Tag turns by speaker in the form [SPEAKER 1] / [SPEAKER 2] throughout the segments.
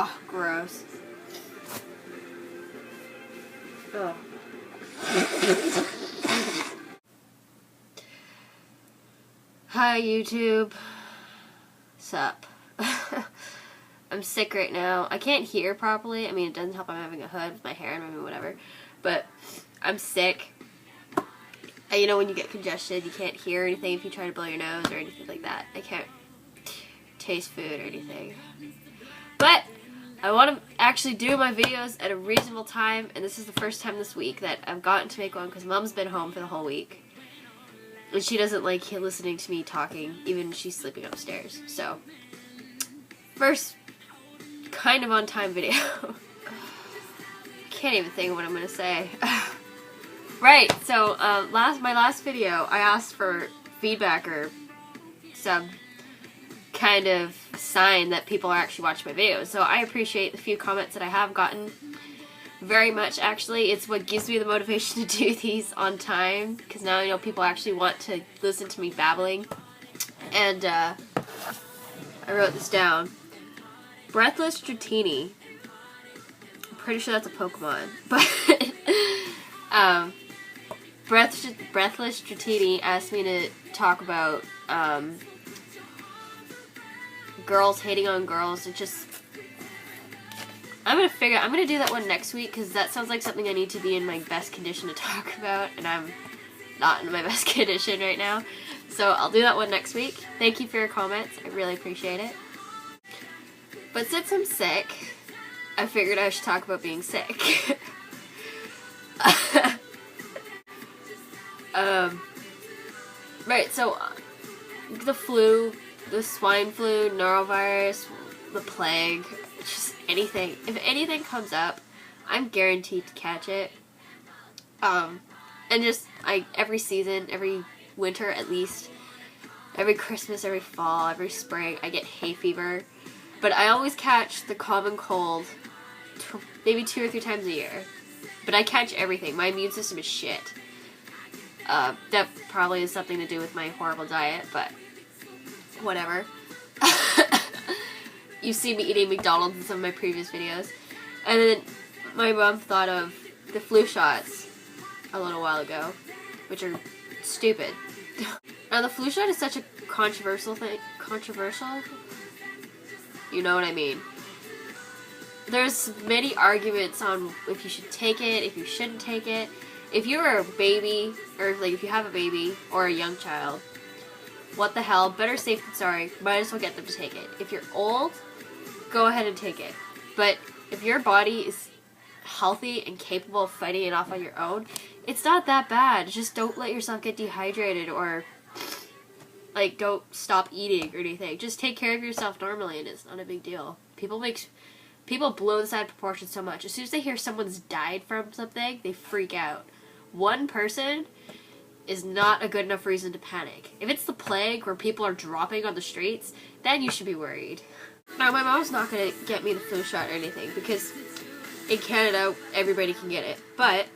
[SPEAKER 1] Oh, gross. Oh. Hi, YouTube. Sup? I'm sick right now. I can't hear properly. I mean, it doesn't help I'm having a hood with my hair and maybe whatever. But I'm sick. And you know when you get congested, you can't hear anything if you try to blow your nose or anything like that. I can't taste food or anything. But I want to actually do my videos at a reasonable time, and this is the first time this week that I've gotten to make one because Mom's been home for the whole week. And she doesn't like listening to me talking, even she's sleeping upstairs. So, first kind of on time video. Can't even think of what I'm going to say. Right, so my last video, I asked for feedback or some kind of sign that people are actually watching my videos. So I appreciate the few comments that I have gotten very much, actually. It's what gives me the motivation to do these on time, because now, you know, people actually want to listen to me babbling. And I wrote this down. Breathless Dratini. I'm pretty sure that's a Pokemon. But Breathless Dratini asked me to talk about girls hating on girls. It just, I'm gonna do that one next week, because that sounds like something I need to be in my best condition to talk about, and I'm not in my best condition right now. So I'll do that one next week. Thank you for your comments. I really appreciate it. But since I'm sick, I figured I should talk about being sick. Right, so the flu, the swine flu, norovirus, the plague, just anything. If anything comes up, I'm guaranteed to catch it. And just, every season, every winter at least, every Christmas, every fall, every spring, I get hay fever. But I always catch the common cold maybe 2 or 3 times a year. But I catch everything. My immune system is shit. That probably has something to do with my horrible diet, but whatever. You've seen me eating McDonald's in some of my previous videos. And then my mom thought of the flu shots a little while ago, which are stupid. Now, the flu shot is such a controversial thing. Controversial? You know what I mean. There's many arguments on if you should take it, if you shouldn't take it. If you're a baby, or like if you have a baby or a young child, what the hell, better safe than sorry, might as well get them to take it. If you're old, go ahead and take it. But if your body is healthy and capable of fighting it off on your own, it's not that bad. Just don't let yourself get dehydrated, or like don't stop eating or anything. Just take care of yourself normally, and it's not a big deal. People blow this out of proportion so much. As soon as they hear someone's died from something, they freak out. One person is not a good enough reason to panic. If it's the plague where people are dropping on the streets, then you should be worried. Now, my mom's not going to get me the flu shot or anything, because in Canada, everybody can get it. But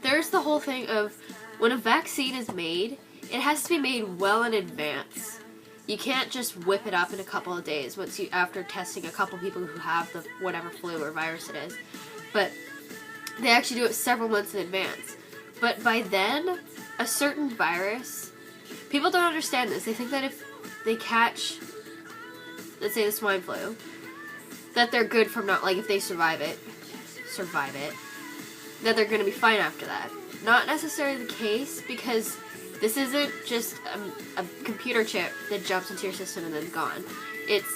[SPEAKER 1] there's the whole thing of when a vaccine is made, it has to be made well in advance. You can't just whip it up in a couple of days after testing a couple people who have the whatever flu or virus it is. But they actually do it several months in advance. But by then, a certain virus, people don't understand this. They think that if they catch, let's say the swine flu, that they're good from if they survive it, that they're going to be fine after that. Not necessarily the case, because this isn't just a computer chip that jumps into your system and then gone. It's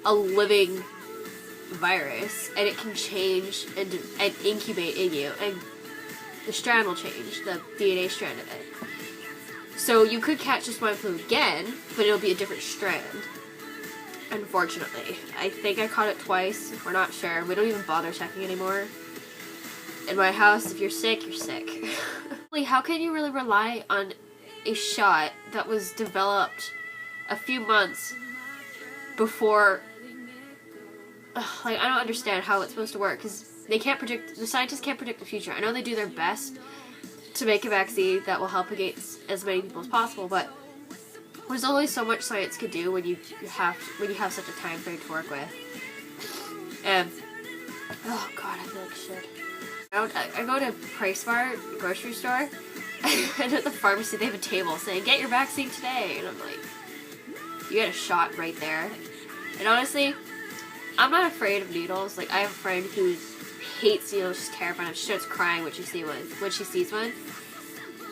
[SPEAKER 1] a living virus, and it can change and incubate in you, and the strand will change, the DNA strand of it. So you could catch the swine flu again, but it'll be a different strand. Unfortunately. I think I caught it twice. We're not sure. We don't even bother checking anymore. In my house, if you're sick, you're sick. How can you really rely on a shot that was developed a few months before? I don't understand how it's supposed to work, because the scientists can't predict the future. I know they do their best to make a vaccine that will help against as many people as possible, but there's only so much science can do when you have such a time frame to work with. And oh god, I feel like shit. I go to Price Mart, grocery store, and at the pharmacy they have a table saying, "Get your vaccine today," and I'm like, you get a shot right there. And honestly, I'm not afraid of needles. Like, I have a friend who hates needles, she's terrified. She starts crying when she sees one.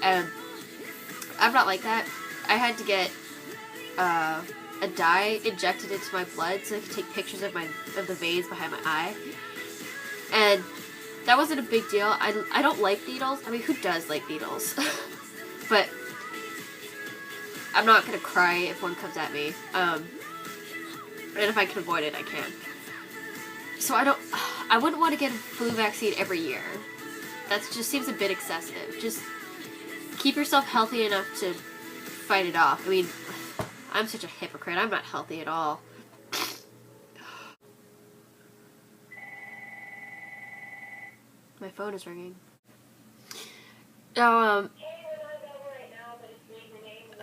[SPEAKER 1] I'm not like that. I had to get a dye injected into my blood so I could take pictures of the veins behind my eye. And that wasn't a big deal. I don't like needles. I mean, who does like needles? But I'm not gonna cry if one comes at me. And if I can avoid it, I can. So I wouldn't want to get a flu vaccine every year. That just seems a bit excessive. Just keep yourself healthy enough to fight it off. I mean, I'm such a hypocrite. I'm not healthy at all. My phone is ringing. Now,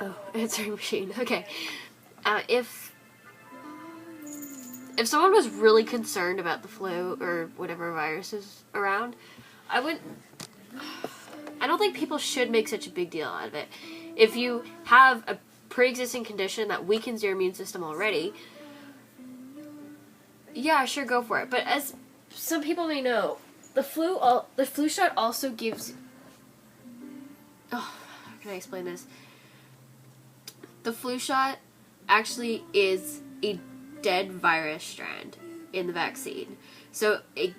[SPEAKER 1] oh, answering machine. Okay. If someone was really concerned about the flu or whatever virus is around, I don't think people should make such a big deal out of it. If you have a pre-existing condition that weakens your immune system already, yeah, sure, go for it. But as some people may know, the flu shot also gives... Oh, how can I explain this? The flu shot actually is a dead virus strand in the vaccine. So it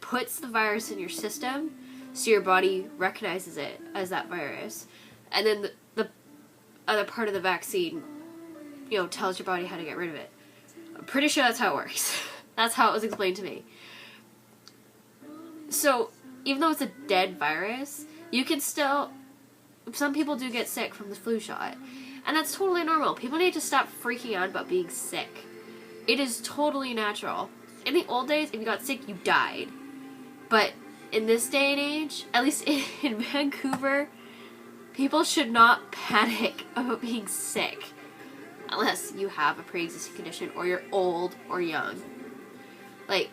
[SPEAKER 1] puts the virus in your system, so your body recognizes it as that virus. And then the other part of the vaccine, tells your body how to get rid of it. I'm pretty sure that's how it works. That's how it was explained to me. So, even though it's a dead virus, you can still... Some people do get sick from the flu shot. And that's totally normal. People need to stop freaking out about being sick. It is totally natural. In the old days, if you got sick, you died. But in this day and age, at least in Vancouver, people should not panic about being sick. Unless you have a pre-existing condition, or you're old or young. Like,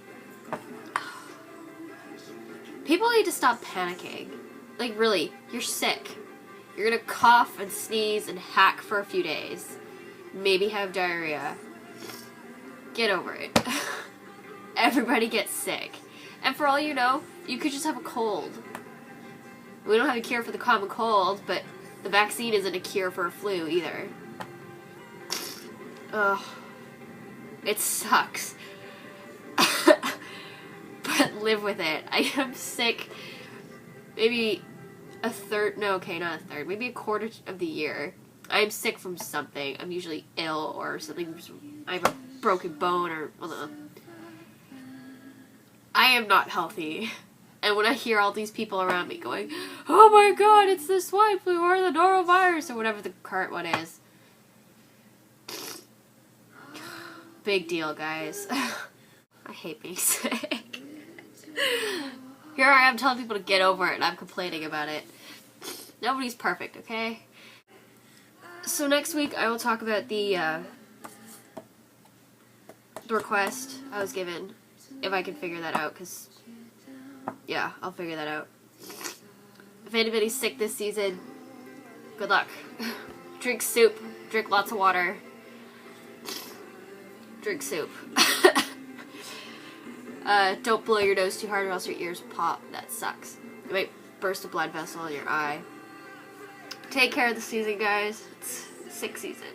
[SPEAKER 1] people need to stop panicking. Like, really, you're sick. You're gonna cough and sneeze and hack for a few days. Maybe have diarrhea. Get over it. Everybody gets sick. And for all you know, you could just have a cold. We don't have a cure for the common cold, but the vaccine isn't a cure for a flu either. Ugh. It sucks. But live with it. I am sick maybe a third, no, okay, not a third, maybe a quarter of the year. I'm sick from something. I'm usually ill or something. I have a broken bone or, I am not healthy. And when I hear all these people around me going, "Oh my god, it's the swine flu or the norovirus," or whatever the current one is. Big deal, guys. I hate being sick. Here I am telling people to get over it, and I'm complaining about it. Nobody's perfect, okay? So next week I will talk about the request I was given, if I can figure that out, because, yeah, I'll figure that out. If anybody's sick this season, good luck. Drink soup, drink lots of water. Drink soup. Don't blow your nose too hard or else your ears pop. That sucks. You might burst a blood vessel in your eye. Take care of the season, guys. It's sick season.